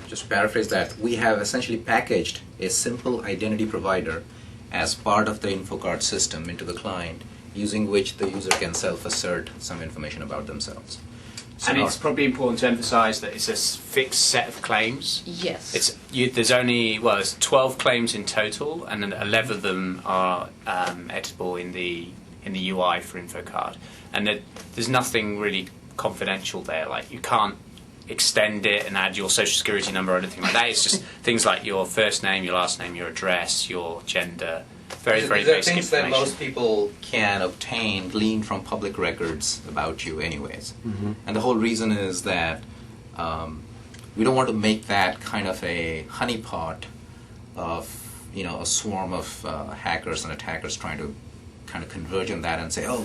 just to paraphrase that, we have essentially packaged a simple identity provider as part of the InfoCard system into the client, using which the user can self-assert some information about themselves. So And it's probably important to emphasise that it's a fixed set of claims. Yes. There's only there's 12 claims in total, and then 11 of them are editable in the UI for InfoCard, and there's nothing really confidential there. Like you can't extend it and add your social security number or anything like that. It's just things like your first name, your last name, your address, your gender. Very these basic are things information. that most people can obtain, glean from public records about you anyways. And the whole reason is that we don't want to make that kind of a honeypot of a swarm of hackers and attackers trying to kind of converge on that and say, oh,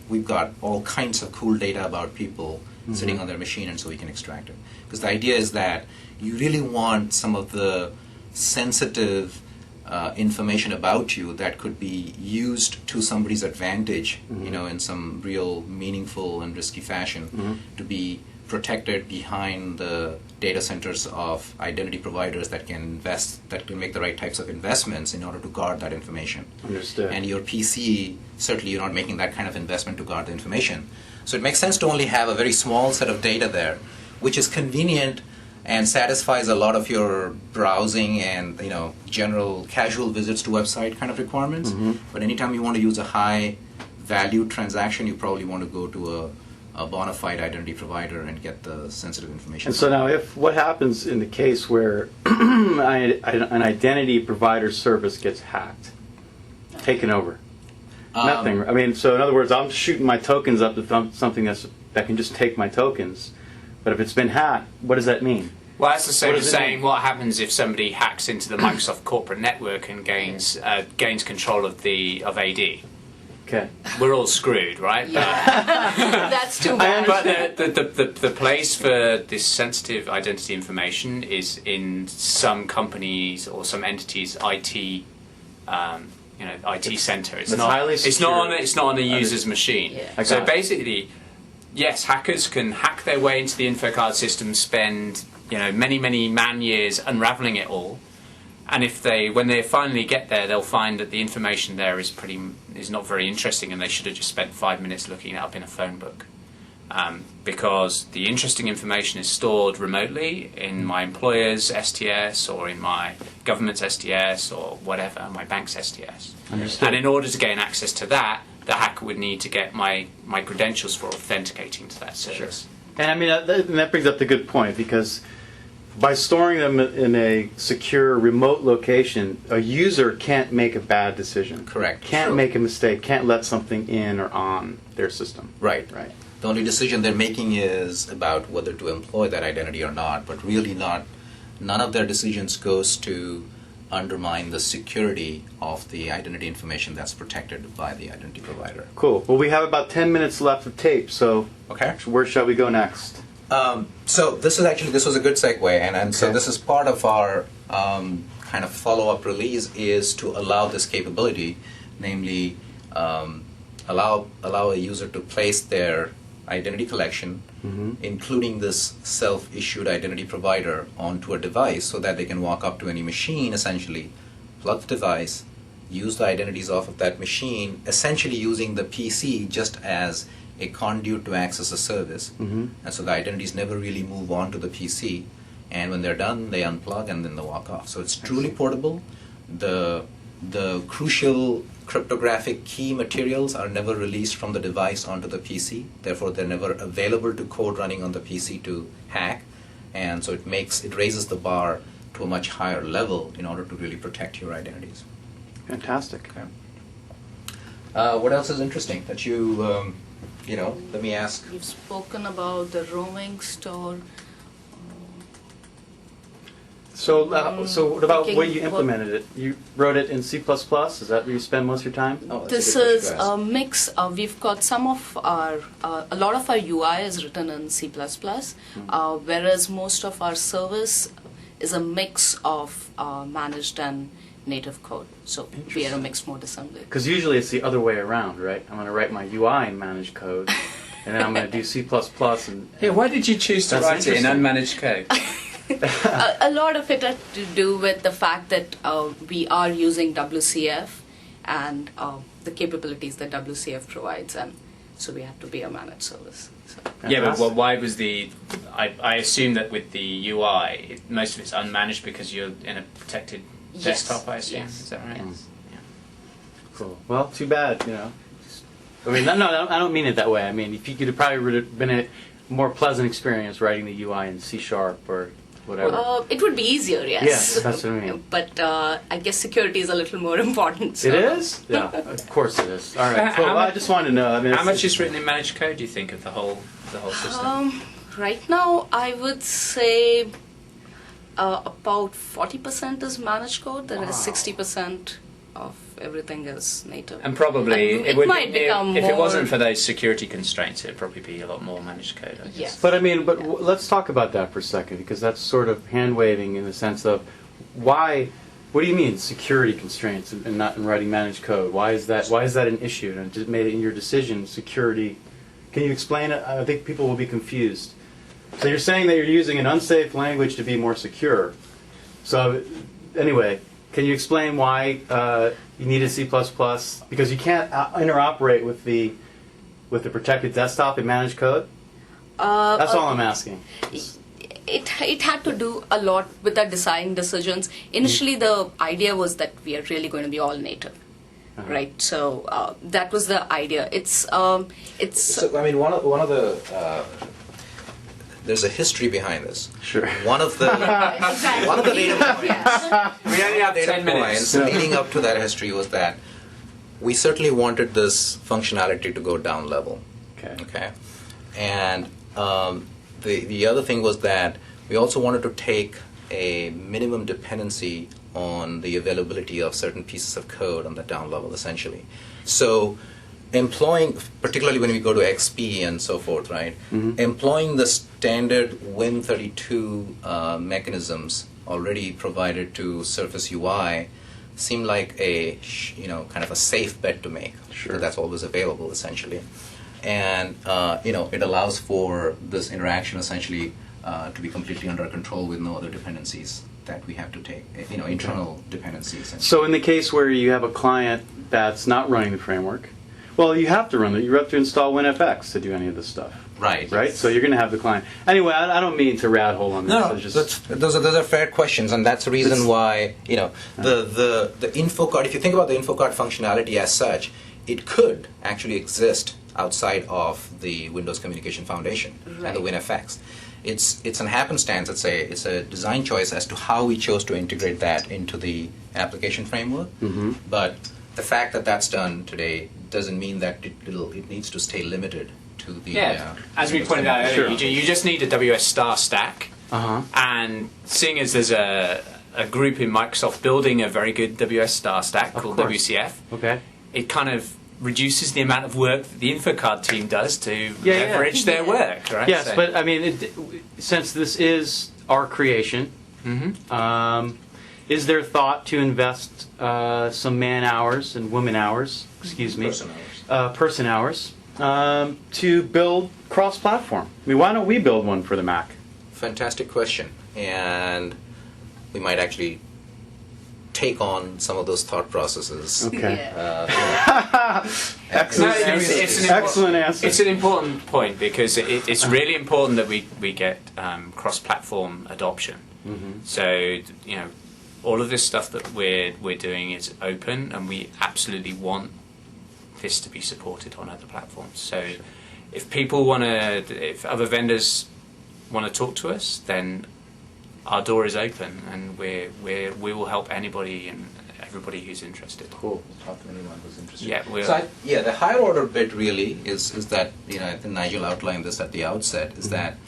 we've got all kinds of cool data about people sitting on their machine, and so we can extract it. Because the idea is that you really want some of the sensitive information about you that could be used to somebody's advantage, in some real meaningful and risky fashion, to be protected behind the data centers of identity providers that can make the right types of investments in order to guard that information. Understood. And your PC, certainly you're not making that kind of investment to guard the information. So it makes sense to only have a very small set of data there, which is convenient and satisfies a lot of your browsing and general casual visits to website kind of requirements. But anytime you want to use a high value transaction, you probably want to go to a bona fide identity provider and get the sensitive information. And so now, what happens in the case where an identity provider service gets hacked, taken over? Nothing. I mean, so in other words, I'm shooting my tokens up to something that can just take my tokens. But if it's been hacked, what does that mean? Well, that's the same What as does it saying mean? what happens if somebody hacks into the Microsoft corporate network and gains control of AD. Okay. We're all screwed, right? That's too bad. But the place for this sensitive identity information is in some companies or some entities' IT. IT center. It's not. highly It's not secure. It's not on the user's machine. Yeah. So got it. basically, yes, hackers can hack their way into the InfoCard system, spend many man years unraveling it all, and when they finally get there, they'll find that the information there is not very interesting, and they should have just spent 5 minutes looking it up in a phone book. Because the interesting information is stored remotely in my employer's STS or in my government's STS or whatever, my bank's STS. Understood. And in order to gain access to that, the hacker would need to get my credentials for authenticating to that service. And I mean, that brings up the good point, because by storing them in a secure remote location, a user can't make a bad decision. Correct. Can't True. make a mistake, can't let something in or on their system. Right. Right. The only decision they're making is about whether to employ that identity or not, but really none of their decisions goes to undermine the security of the identity information that's protected by the identity provider. Cool. Well, we have about 10 minutes left of tape, so Okay. where shall we go next? So this was a good segue, and so Okay. this is part of our kind of follow-up release is to allow this capability, namely allow a user to place their identity collection, including this self-issued identity provider, onto a device so that they can walk up to any machine, essentially, plug the device, use the identities off of that machine, essentially using the PC just as a conduit to access a service. And so the identities never really move on to the PC. And when they're done, they unplug and then they walk off. So it's truly portable. The crucial cryptographic key materials are never released from the device onto the PC. Therefore, they're never available to code running on the PC to hack. And so it raises the bar to a much higher level in order to really protect your identities. Fantastic. Okay. What else is interesting that let me ask. You've spoken about the roaming store. So what about Thinking when you implemented it? You wrote it in C++? Is that where you spend most of your time? Oh, that's This a good is question to ask. a mix. We've got some of our, a lot of our UI is written in C++, whereas most of our service is a mix of managed and native code. So we are a mixed mode assembly. Because usually it's the other way around, right? I'm going to write my UI in managed code, and then I'm going to do C++ and... Yeah, why did you choose to That's write it in interesting. unmanaged code? A lot of it had to do with the fact that we are using WCF and the capabilities that WCF provides, and so we had to be a managed service. So. Yeah, but why was I assume that with the UI, most of it's unmanaged because you're in a protected desktop, I assume. Yes. Is that right? Yes. Cool. Well, too bad, I mean, no, I don't mean it that way. I mean, if you could have probably been a more pleasant experience writing the UI in C# or whatever. It would be easier, yes. Yes, that's what I mean. But I guess security is a little more important. So. It is? Yeah, of course it is. All right, cool. Well, I just wanted to know. I mean, How much is written in managed code, do you think, of the whole system? Right now, I would say about 40% is managed code. There is 60% of everything is native. And probably And it would might become if it more- wasn't for those security constraints, it'd probably be a lot more managed code, I guess. Yes. But I mean, let's talk about that for a second, because that's sort of hand waving in the sense of why. What do you mean security constraints and not in writing managed code? Why is that an issue? And just made it in your decision security. Can you explain it? I think people will be confused. So you're saying that you're using an unsafe language to be more secure. So anyway, can you explain why you needed C++? Because you can't interoperate with the protected desktop in managed code? That's all I'm asking. It had to do a lot with our design decisions. Initially, the idea was that we are really going to be all native, right? So that was the idea. It's So I mean, one of the there's a history behind this. Sure. One of the exactly. one of the data points. Yes. We only have 10 minutes. Leading up to that history was that we certainly wanted this functionality to go down level. Okay. And the other thing was that we also wanted to take a minimum dependency on the availability of certain pieces of code on the down level, essentially. So employing, particularly when we go to XP and so forth, right? Employing the standard Win32 mechanisms already provided to Surface UI seemed like a kind of a safe bet to make. Sure. That's always available, essentially. And it allows for this interaction essentially to be completely under control with no other dependencies that we have to take, internal dependencies. So in the case where you have a client that's not running the framework, well, you have to run it. You have to install WinFX to do any of this stuff. Right. Right? So you're going to have the client. Anyway, I don't mean to rat hole on this. No, I just, those are fair questions, and that's the reason why the InfoCard. If you think about the InfoCard functionality as such, it could actually exist outside of the Windows Communication Foundation and the WinFX. It's an happenstance. It's a design choice as to how we chose to integrate that into the application framework. But the fact that that's done today doesn't mean that it needs to stay limited to the. As we pointed out earlier, Sure. you just need a WS star stack. Uh-huh. And seeing as there's a a group in Microsoft building a very good WS Star stack called course. WCF. Okay. It kind of reduces the amount of work that the InfoCard team does to Yeah, leverage their work, right? Yes, So- but I mean, since this is our creation, is there thought to invest some man hours and woman hours, excuse me, person hours, to build cross-platform? I mean, why don't we build one for the Mac? Fantastic question. And we might actually take on some of those thought processes. Okay. Yeah. Excellent, No, it's an excellent answer. It's an important point because it's really important that we get cross-platform adoption. So you know, all of this stuff that we're doing is open, and we absolutely want this to be supported on other platforms. So if people if other vendors want to talk to us, then our door is open, and we will help anybody and everybody who's interested. Cool. Talk to anyone who's interested. Yeah, The higher order bit really is that, you know, I think Nigel outlined this at the outset, is that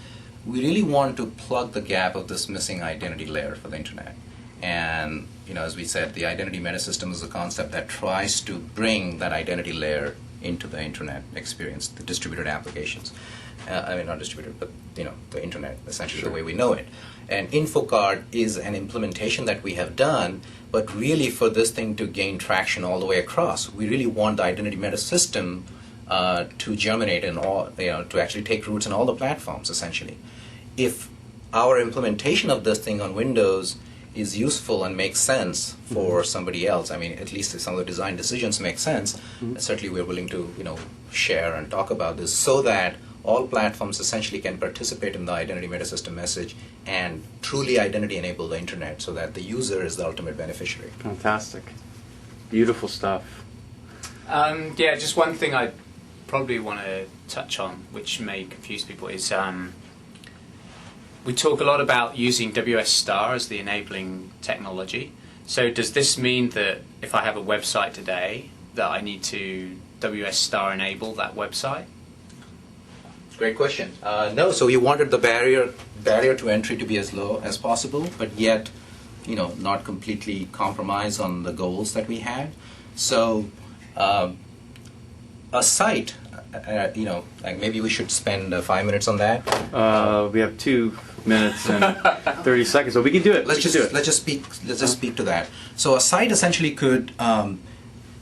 we really want to plug the gap of this missing identity layer for the internet. And, you know, as we said, the identity meta system is a concept that tries to bring that identity layer into the internet experience, the distributed applications. I mean, not distributed, but, you know, the internet, essentially the way we know it. And InfoCard is an implementation that we have done, but really for this thing to gain traction all the way across, we really want the identity meta system to germinate in all, you know, to actually take roots in all the platforms, essentially. If our implementation of this thing on Windows is useful and makes sense for somebody else, I mean, at least if some of the design decisions make sense, certainly we're willing to, you know, share and talk about this so that all platforms essentially can participate in the identity meta system message and truly identity enable the internet so that the user is the ultimate beneficiary. Fantastic. Beautiful stuff. Yeah, just one thing I probably want to touch on, which may confuse people, is we talk a lot about using WS Star as the enabling technology. So does this mean that if I have a website today, that I need to WS Star enable that website? Great question. No, so we wanted the barrier to entry to be as low as possible, but yet, you know, not completely compromise on the goals that we had. So a site, you know, like maybe we should spend 5 minutes on that. We have 2 minutes and 30 seconds, so we can do it. Let's just speak to that. So a site essentially could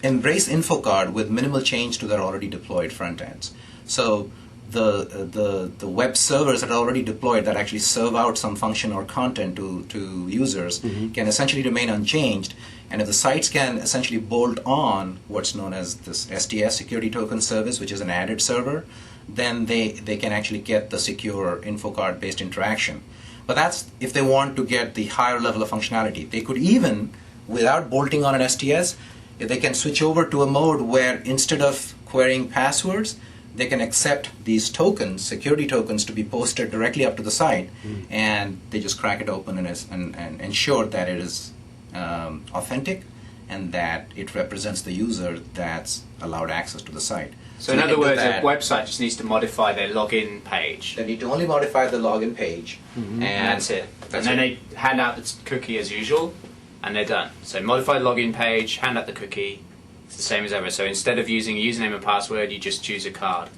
embrace InfoCard with minimal change to their already deployed front ends. So the web servers that are already deployed that actually serve out some function or content to users can essentially remain unchanged. And if the sites can essentially bolt on what's known as this STS security token service, which is an added server, then they can actually get the secure InfoCard based interaction. But that's if they want to get the higher level of functionality. They could even, without bolting on an STS, if they can switch over to a mode where instead of querying passwords, they can accept these tokens, security tokens, to be posted directly up to the site, and they just crack it open and ensure that it is authentic and that it represents the user that's allowed access to the site. So in other words, a website just needs to modify their login page. They need to only modify the login page, And that's it. And then they hand out the cookie as usual, and they're done. So modify the login page, hand out the cookie. It's the same as ever. So instead of using a username and password, you just choose a card.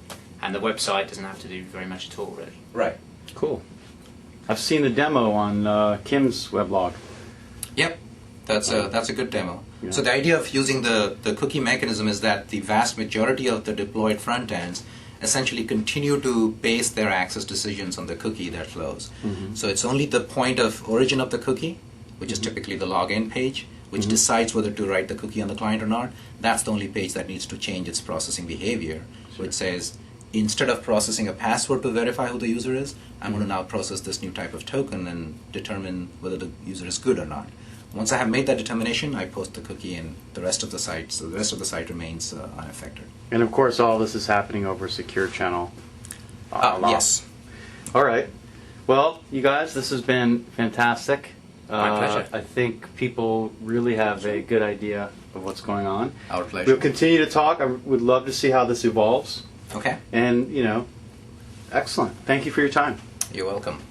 And the website doesn't have to do very much at all, really. Right. Cool. I've seen the demo on Kim's weblog. Yep. That's a good demo. Yeah. So the idea of using the cookie mechanism is that the vast majority of the deployed front ends essentially continue to base their access decisions on the cookie that flows. So it's only the point of origin of the cookie, which is typically the login page, which decides whether to write the cookie on the client or not. That's the only page that needs to change its processing behavior, which says, instead of processing a password to verify who the user is, I'm going to now process this new type of token and determine whether the user is good or not. Once I have made that determination, I post the cookie and the rest of the site, so the rest of the site remains unaffected. And of course, all this is happening over a secure channel. Yes. All right. Well, you guys, this has been fantastic. My pleasure. I think people really have a good idea of what's going on. Our pleasure. We'll continue to talk. I would love to see how this evolves. Okay. And, you know, excellent. Thank you for your time. You're welcome.